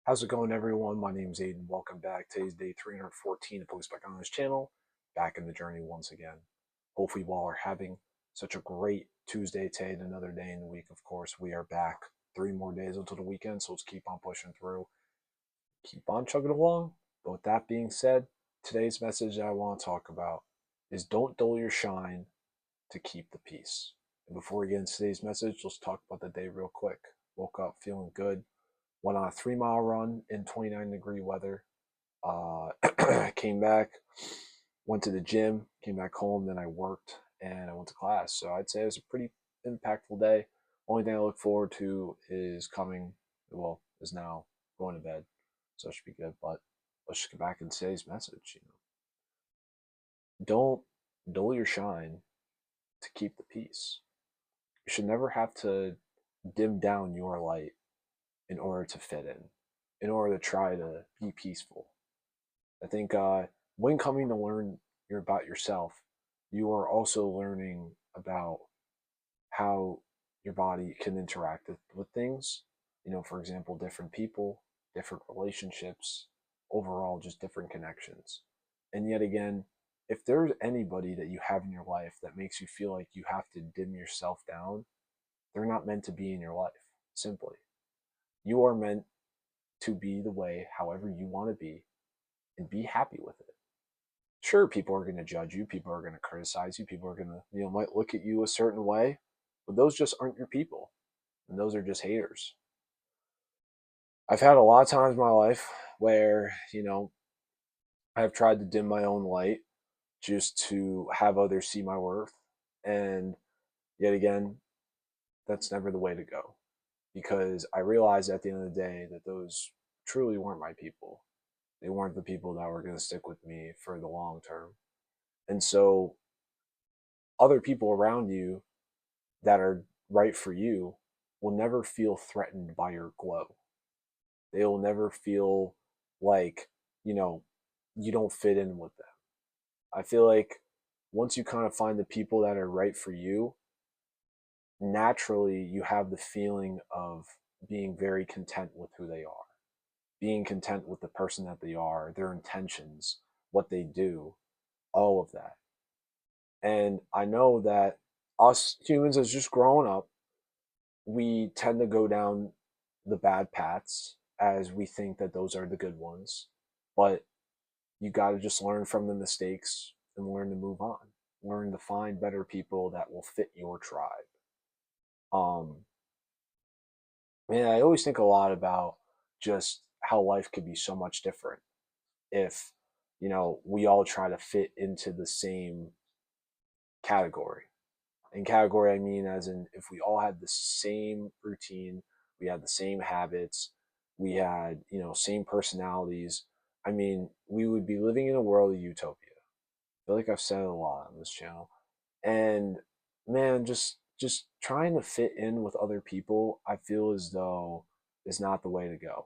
How's it going, everyone? My name's Aiden. Welcome back. Today's day 314 of Police Back on this channel. Back in the journey once again. Hopefully, you all are having such a great Tuesday today and another day in the week. Of course, we are back 3 more days until the weekend, so let's keep on pushing through, keep on chugging along. But with that being said, today's message that I want to talk about is don't dull your shine to keep the peace. And before we get into today's message, let's talk about the day real quick. Woke up feeling good. Went on a 3 mile run in 29-degree weather. Came back, went to the gym, came back home, then I worked and I went to class. So I'd say it was a pretty impactful day. Only thing I look forward to is is now going to bed. So it should be good. But let's just get back in today's message. Don't dull your shine to keep the peace. You should never have to dim down your light in order to fit in order to try to be peaceful. I think when coming to learn about yourself, you are also learning about how your body can interact with things. For example, different people, different relationships, overall, just different connections. And yet again, if there's anybody that you have in your life that makes you feel like you have to dim yourself down, they're not meant to be in your life, simply. You are meant to be the way, however you want to be, and be happy with it. Sure, people are going to judge you, people are going to criticize you, people are going to, might look at you a certain way, but those just aren't your people, and those are just haters. I've had a lot of times in my life where, I've tried to dim my own light just to have others see my worth, and yet again, that's never the way to go, because I realized at the end of the day that those truly weren't my people. They weren't the people that were going to stick with me for the long term. And so other people around you that are right for you will never feel threatened by your glow. They will never feel like, you don't fit in with them. I feel like once you kind of find the people that are right for you, naturally you have the feeling of being very content with who they are, being content with the person that they are, their intentions, what they do, all of that. And I know that us humans, as just growing up, we tend to go down the bad paths as we think that those are the good ones. But you got to just learn from the mistakes and learn to move on. Learn to find better people that will fit your tribe. Um, Man, I always think a lot about just how life could be so much different if, we all try to fit into the same category. In category, I mean, as in if we all had the same routine, we had the same habits, we had, same personalities. I mean, we would be living in a world of utopia. I feel like I've said it a lot on this channel. And man, just trying to fit in with other people, I feel as though is not the way to go.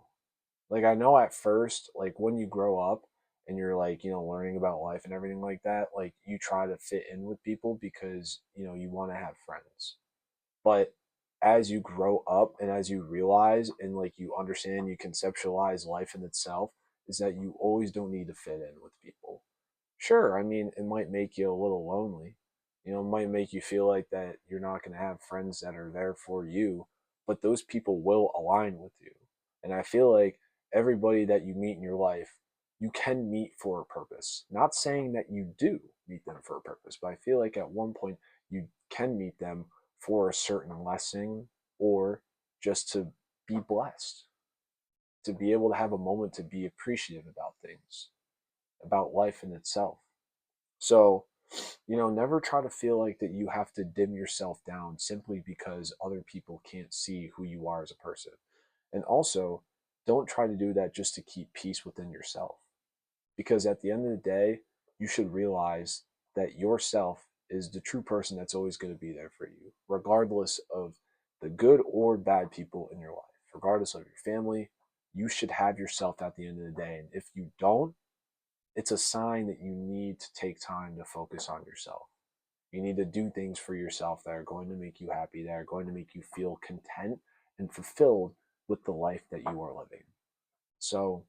Like I know at first, like when you grow up and you're like, learning about life and everything like that, like you try to fit in with people because, you want to have friends. But as you grow up and as you realize and like you understand, you conceptualize life in itself, is that you always don't need to fit in with people. Sure, I mean, it might make you a little lonely. It might make you feel like that you're not going to have friends that are there for you, but those people will align with you. And I feel like everybody that you meet in your life, you can meet for a purpose. Not saying that you do meet them for a purpose, but I feel like at one point you can meet them for a certain lesson or just to be blessed, to be able to have a moment to be appreciative about things, about life in itself. So, never try to feel like that you have to dim yourself down simply because other people can't see who you are as a person. And also, don't try to do that just to keep peace within yourself. Because at the end of the day, you should realize that yourself is the true person that's always going to be there for you, regardless of the good or bad people in your life, regardless of your family. You should have yourself at the end of the day. And if you don't, it's a sign that you need to take time to focus on yourself. You need to do things for yourself that are going to make you happy, that are going to make you feel content and fulfilled with the life that you are living. So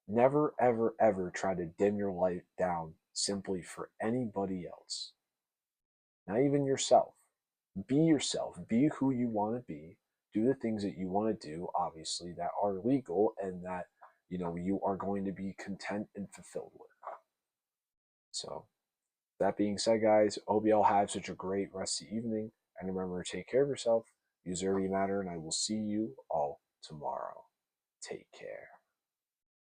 never, ever, ever try to dim your light down simply for anybody else, not even yourself. Be yourself, be who you want to be, do the things that you want to do, obviously, that are legal and that, you are going to be content and fulfilled with. So, that being said, guys, I hope you all have such a great rest of the evening. And remember to take care of yourself, use every matter, and I will see you all tomorrow. Take care.